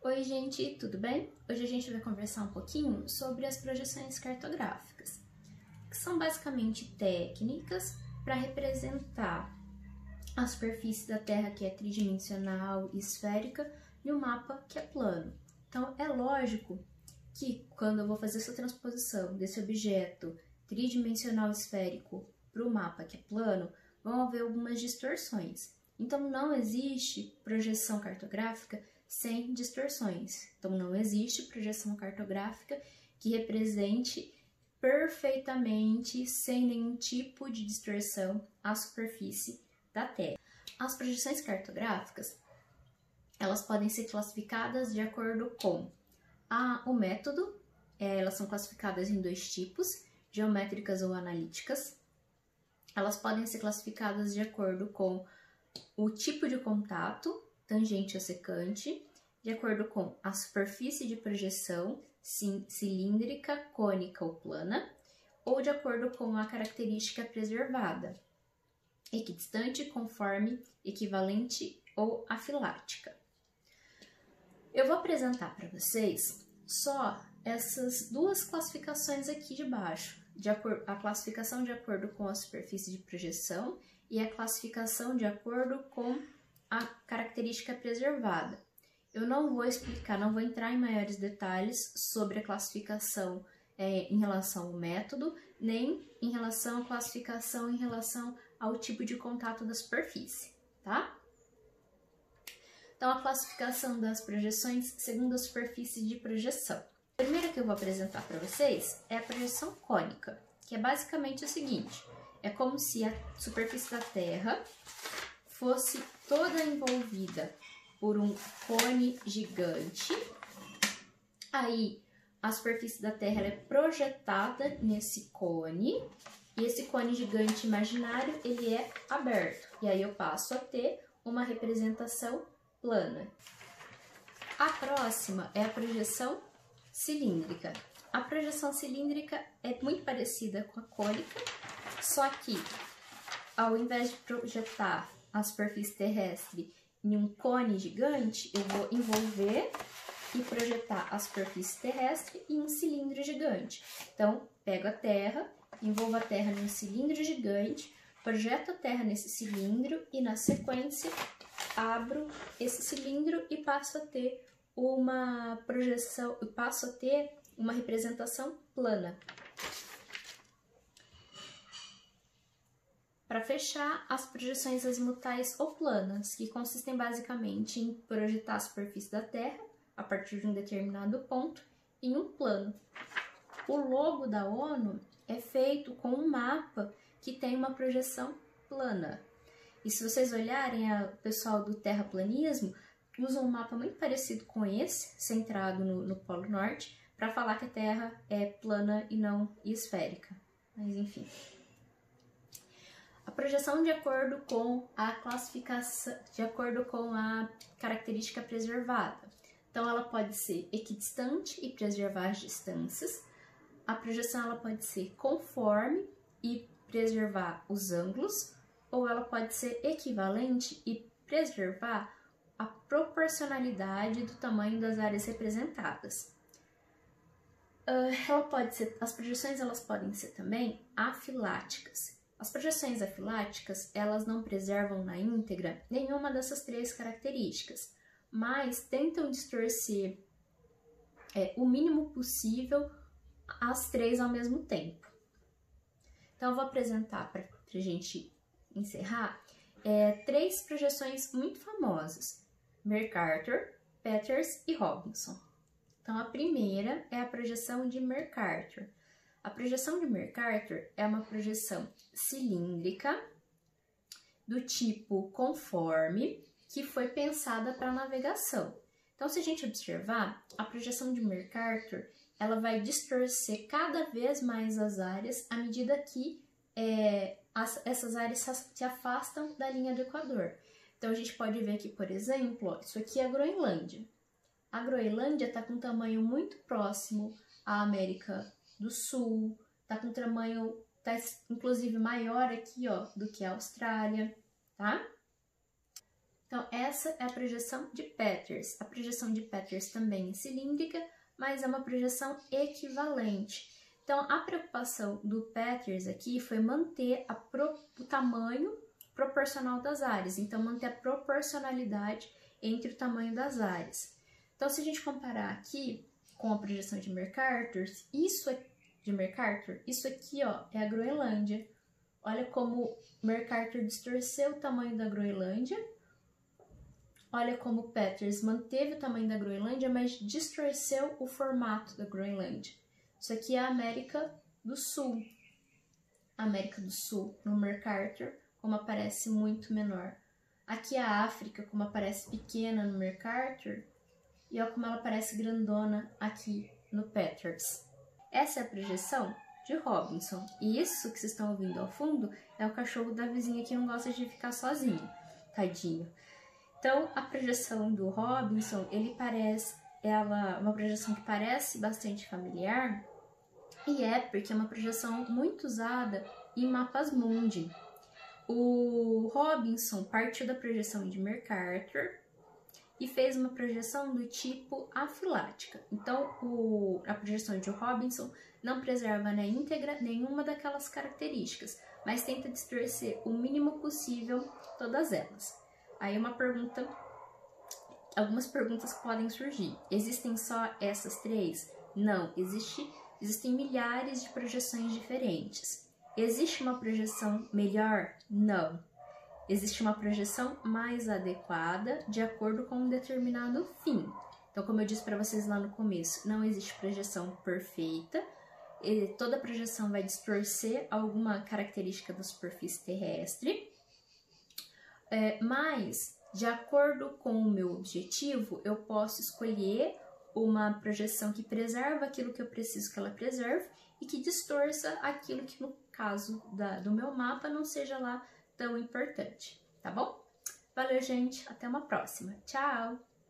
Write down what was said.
Oi gente, tudo bem? Hoje a gente vai conversar um pouquinho sobre as projeções cartográficas, que são basicamente técnicas para representar a superfície da Terra, que é tridimensional e esférica, e o mapa, que é plano. Então é lógico que quando eu vou fazer essa transposição desse objeto tridimensional esférico para o mapa, que é plano, vão haver algumas distorções. Então não existe projeção cartográfica sem distorções. Então não existe projeção cartográfica que represente perfeitamente, sem nenhum tipo de distorção, a superfície da Terra. As projeções cartográficas, elas podem ser classificadas de acordo com o método. Elas são classificadas em dois tipos, geométricas ou analíticas. Elas podem ser classificadas de acordo com o tipo de contato, tangente ou secante, de acordo com a superfície de projeção, cilíndrica, cônica ou plana, ou de acordo com a característica preservada, equidistante, conforme, equivalente ou afilática. Eu vou apresentar para vocês só essas duas classificações aqui de baixo, a classificação de acordo com a superfície de projeção e a classificação de acordo com a característica preservada. Eu não vou explicar, não vou entrar em maiores detalhes sobre a classificação em relação ao método, nem em relação à classificação em relação ao tipo de contato da superfície, tá? Então, a classificação das projeções segundo a superfície de projeção. A primeira que eu vou apresentar para vocês é a projeção cônica, que é basicamente o seguinte: é como se a superfície da Terra fosse toda envolvida por um cone gigante. Aí, a superfície da Terra é projetada nesse cone, e esse cone gigante imaginário, ele é aberto. E aí eu passo a ter uma representação plana. A próxima é a projeção cilíndrica. A projeção cilíndrica é muito parecida com a cônica, só que ao invés de projetar a superfície terrestre em um cone gigante, eu vou envolver e projetar a superfície terrestre em um cilindro gigante. Então, pego a Terra, envolvo a Terra num cilindro gigante, projeto a Terra nesse cilindro e, na sequência, abro esse cilindro e passo a ter uma projeção, uma representação plana. Para fechar, as projeções azimutais ou planas, que consistem basicamente em projetar a superfície da Terra a partir de um determinado ponto em um plano. O logo da ONU é feito com um mapa que tem uma projeção plana. E se vocês olharem, o pessoal do terraplanismo usa um mapa muito parecido com esse, centrado no Polo Norte, para falar que a Terra é plana e não esférica. Mas enfim. A projeção de acordo com a classificação, de acordo com a característica preservada. Então, ela pode ser equidistante e preservar as distâncias. A projeção ela pode ser conforme e preservar os ângulos, ou ela pode ser equivalente e preservar a proporcionalidade do tamanho das áreas representadas. As projeções elas podem ser também afiláticas. As projeções afiláticas, elas não preservam na íntegra nenhuma dessas três características, mas tentam distorcer o mínimo possível as três ao mesmo tempo. Então, eu vou apresentar, para a gente encerrar, três projeções muito famosas: Mercator, Peters e Robinson. Então, a primeira é a projeção de Mercator. A projeção de Mercator é uma projeção cilíndrica do tipo conforme, que foi pensada para navegação. Então, se a gente observar, a projeção de Mercator, ela vai distorcer cada vez mais as áreas à medida que essas áreas se afastam da linha do Equador. Então, a gente pode ver aqui, por exemplo, isso aqui é a Groenlândia. A Groenlândia está com um tamanho muito próximo à América do Sul, está com um tamanho, inclusive maior aqui, ó, do que a Austrália, tá? Então, essa é a projeção de Peters. A projeção de Peters também é cilíndrica, mas é uma projeção equivalente. Então, a preocupação do Peters aqui foi manter o tamanho proporcional das áreas. Então, manter a proporcionalidade entre o tamanho das áreas. Então, se a gente comparar aqui com a projeção de Mercator, isso aqui, ó, é a Groenlândia. Olha como Mercator distorceu o tamanho da Groenlândia. Olha como Peters manteve o tamanho da Groenlândia, mas distorceu o formato da Groenlândia. Isso aqui é a América do Sul. A América do Sul, no Mercator, como aparece muito menor. Aqui a África, como aparece pequena no Mercator, e olha como ela aparece grandona aqui no Peters. Essa é a projeção de Robinson. E isso que vocês estão ouvindo ao fundo é o cachorro da vizinha que não gosta de ficar sozinho. Tadinho. Então, a projeção do Robinson, uma projeção que parece bastante familiar, e é porque é uma projeção muito usada em mapas mundi. O Robinson partiu da projeção de Mercator e fez uma projeção do tipo afilática. Então, a projeção de Robinson não preserva na íntegra nenhuma daquelas características, mas tenta distorcer o mínimo possível todas elas. Aí algumas perguntas podem surgir. Existem só essas três? Não, existem milhares de projeções diferentes. Existe uma projeção melhor? Não. Existe uma projeção mais adequada de acordo com um determinado fim. Então, como eu disse para vocês lá no começo, não existe projeção perfeita. Toda projeção vai distorcer alguma característica da superfície terrestre. Mas, de acordo com o meu objetivo, eu posso escolher uma projeção que preserva aquilo que eu preciso que ela preserve e que distorça aquilo que, no caso do meu mapa, não seja lá tão importante, tá bom? Valeu, gente! Até uma próxima! Tchau!